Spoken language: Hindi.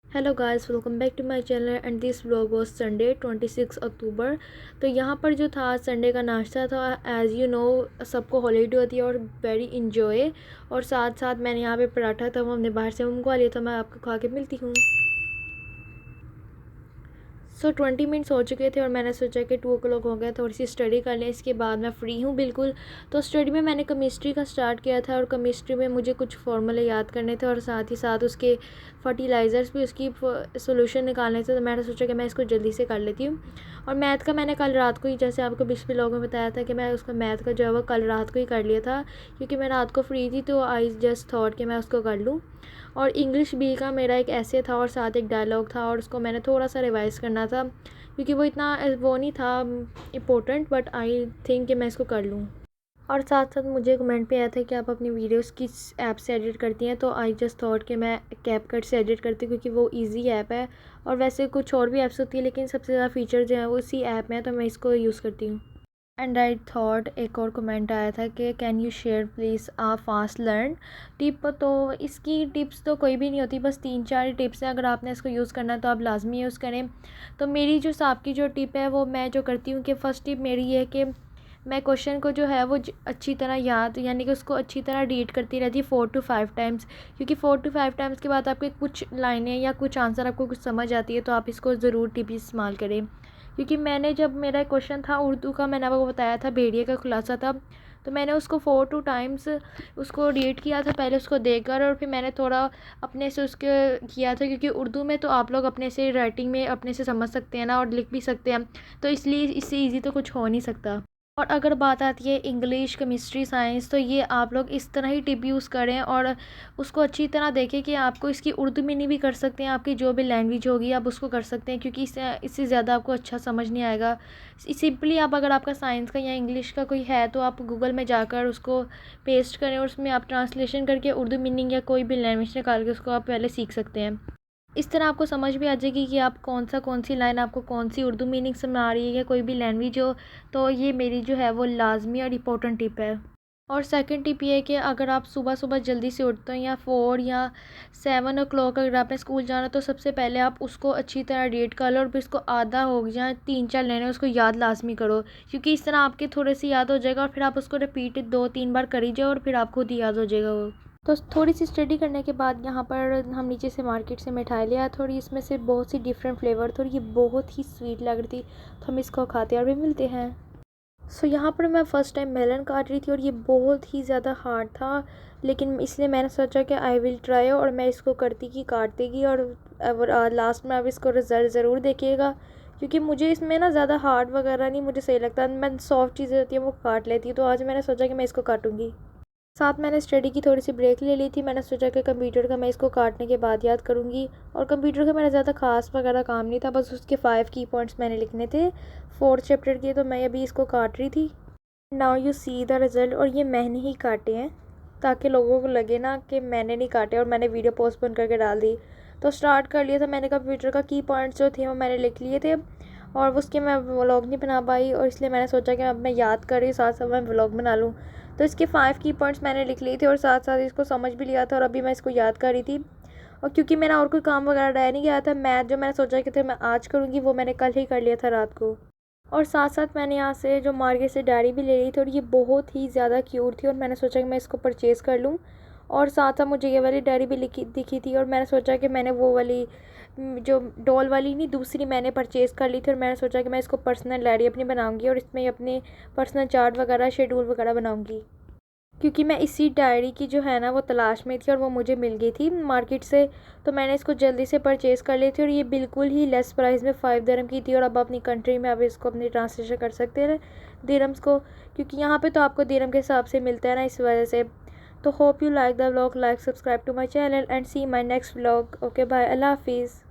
Hello guys, welcome back to my channel and this vlog was Sunday 26 October. तो यहाँ पर जो था संडे का नाश्ता था, एज़ यू नो सबको हॉलीडे होती है और वेरी इंजॉय। और साथ साथ मैंने यहाँ पे पराठा था, वो हमने बाहर से मंगवा लिया था। मैं आपको खा के मिलती हूँ। 20 मिनट्स हो चुके थे और मैंने सोचा कि 2 o'clock हो गया, थोड़ी सी स्टडी कर लें, इसके बाद मैं फ़्री हूँ बिल्कुल। तो स्टडी में मैंने केमिस्ट्री का स्टार्ट किया था और केमिस्ट्री में मुझे कुछ फार्मूले याद करने थे और साथ ही साथ उसके फर्टिलाइज़र्स भी, उसकी सोल्यूशन निकालने थे। तो मैंने सोचा कि मैं इसको जल्दी से कर लेती हूँ। और मैथ का मैंने कल रात को ही, जैसे आपको पिछले व्लॉग में बताया था कि मैं उसका मैथ का जो है वो कल रात को ही कर लिया था, क्योंकि मैं रात को फ्री थी तो आई जस्ट थॉट कि मैं उसको कर लूँ। और इंग्लिश बी का मेरा एक ऐसे था और साथ एक डायलॉग था और उसको मैंने थोड़ा सा रिवाइज़ करना था, क्योंकि वो इतना वो नहीं था इम्पोर्टेंट, बट आई थिंक कि मैं इसको कर लूँ। और साथ साथ मुझे कमेंट पे आया था कि आप अपनी वीडियोस किस ऐप से एडिट करती हैं, तो आई जस्ट थॉट कि मैं कैपकट से एडिट करती हूँ, क्योंकि वो इजी ऐप है। और वैसे कुछ और भी ऐप्स होती है, लेकिन सबसे ज़्यादा फीचर जो है वो इसी ऐप में है, तो मैं इसको यूज़ करती हूँ। एंड आई थॉट एक और कमेंट आया था कि can you share please a fast learn tip. तो इसकी टिप्स तो कोई भी नहीं होती, बस 3-4 टिप्स हैं। अगर आपने इसको यूज़ करना है तो आप लाजमी यूज़ करें। तो मेरी जो आपकी जो टिप है वो मैं जो करती हूँ कि फ़र्स्ट टिप मेरी ये है कि मैं क्वेश्चन को जो है वो अच्छी तरह याद, यानी कि उसको अच्छी तरह रीड करती रहती है 4 to 5 टाइम्स, क्योंकि 4 to 5 टाइम्स के बाद आपके कुछ लाइनें या कुछ आंसर आपको कुछ समझ आती है, तो आप इसको ज़रूर टिप इस्तेमाल करें। क्योंकि मैंने जब मेरा क्वेश्चन था उर्दू का, मैंने आपको बताया था भेड़िए का खुलासा था, तो मैंने उसको 4 2 टाइम्स उसको रीड किया था, पहले उसको देखकर, और फिर मैंने थोड़ा अपने से उसके किया था, क्योंकि उर्दू में तो आप लोग अपने से राइटिंग में अपने से समझ सकते हैं ना, और लिख भी सकते हैं, तो इसलिए इससे ईजी तो कुछ हो नहीं सकता। और अगर बात आती है इंग्लिश, केमिस्ट्री, साइंस, तो ये आप लोग इस तरह ही टिप यूज़ करें और उसको अच्छी तरह देखें कि आपको इसकी उर्दू मीनिंग भी कर सकते हैं, आपकी जो भी लैंग्वेज होगी आप उसको कर सकते हैं, क्योंकि इससे ज़्यादा आपको अच्छा समझ नहीं आएगा। सिंपली आप, अगर आपका साइंस का या इंग्लिश का कोई है, तो आप गूगल में जाकर उसको पेस्ट करें और उसमें आप ट्रांसलेशन करके उर्दू मीनिंग या कोई भी लैंग्वेज निकाल के उसको आप पहले सीख सकते हैं। इस तरह आपको समझ भी आ जाएगी कि आप कौन सी लाइन आपको कौन सी उर्दू मीनिंग समझ आ रही है या कोई भी लैंग्वेज हो। तो ये मेरी जो है वो लाजमी और इम्पोर्टेंट टिप है। और सेकंड टिप ये है कि अगर आप सुबह सुबह जल्दी से उठते हैं या 4 या 7 o'clock, अगर आपने स्कूल जाना, तो सबसे पहले आप उसको अच्छी तरह रीड कर लो और फिर इसको आधा हो गया 3-4 लाइनें उसको याद लाजमी करो, क्योंकि इस तरह आपके थोड़े से याद हो जाएगा और फिर आप उसको रिपीट 2-3 बार करी जाओ और फिर आप खुद ही याद हो जाएगा वो। तो थोड़ी सी स्टडी करने के बाद यहाँ पर हम नीचे से मार्केट से मिठाई लिया, थोड़ी इसमें से बहुत सी डिफरेंट फ्लेवर थी और ये बहुत ही स्वीट लग रही थी, तो हम इसको खाते और भी मिलते हैं। यहाँ पर मैं फ़र्स्ट टाइम मेलन काट रही थी और ये बहुत ही ज़्यादा हार्ड था, लेकिन इसलिए मैंने सोचा कि आई विल ट्राई, और मैं इसको करती की काटती की, और लास्ट में आप इसको रिज़ल्ट ज़रूर देखिएगा, क्योंकि मुझे इसमें ना ज़्यादा हार्ड वगैरह नहीं मुझे सही लगता, मैं सॉफ्ट चीज़ें होती हैं वो काट लेती हूँ। तो आज मैंने सोचा कि मैं इसको काटूँगी। साथ मैंने स्टडी की थोड़ी सी ब्रेक ले ली थी, मैंने सोचा कि कंप्यूटर का मैं इसको काटने के बाद याद करूँगी। और कंप्यूटर का मेरा ज़्यादा खास वगैरह काम नहीं था, बस उसके 5 की पॉइंट्स मैंने लिखने थे 4th चैप्टर के, तो मैं अभी इसको काट रही थी। Now you see the result. और ये मैंने ही काटे हैं, ताकि लोगों को लगे ना कि मैंने नहीं काटे और मैंने वीडियो पोस्टपोन करके डाल दी। तो स्टार्ट कर लिया था मैंने, कंप्यूटर का की पॉइंट्स जो थे वो मैंने लिख लिए थे, और उसके मैं व्लॉग नहीं बना पाई, और इसलिए मैंने सोचा कि अब मैं याद कर रही साथ साथ मैं व्लॉग बना लूँ। तो इसके 5 की पॉइंट्स मैंने लिख लिए थे और साथ साथ इसको समझ भी लिया था, और अभी मैं इसको याद कर रही थी। और क्योंकि मेरा और कोई काम वगैरह रह नहीं गया था, मैथ जो मैंने सोचा कि थे मैं आज करूँगी, वो मैंने कल ही कर लिया था रात को। और साथ साथ मैंने यहाँ से जो मार्केट से डायरी भी ले ली थी, और ये बहुत ही ज़्यादा क्यूट थी और मैंने सोचा कि मैं इसको परचेज़ कर लूँ। और साथ साथ मुझे ये वाली डायरी भी दिखी थी, और मैंने सोचा कि मैंने वो वाली जो डॉल वाली नहीं, दूसरी मैंने परचेज़ कर ली थी, और मैंने सोचा कि मैं इसको पर्सनल डायरी अपनी बनाऊँगी और इसमें अपने पर्सनल चार्ट वगैरह, शेड्यूल वगैरह बनाऊँगी, क्योंकि मैं इसी डायरी की जो है ना वो तलाश में थी और वो मुझे मिल गई थी मार्केट से। तो मैंने इसको जल्दी से परचेज़ कर ली थी, और ये बिल्कुल ही लेस प्राइस में 5 दिरहम की थी। और अब अपनी कंट्री में आप इसको अपनी ट्रांसलेशन कर सकते हैं दिरहम्स को, क्योंकि यहाँ पे तो आपको दिरहम के हिसाब से मिलता है ना, इस वजह से। तो hope you like the vlog, like subscribe to my channel and see my next vlog. Okay bye, अल्लाह हाफिज़।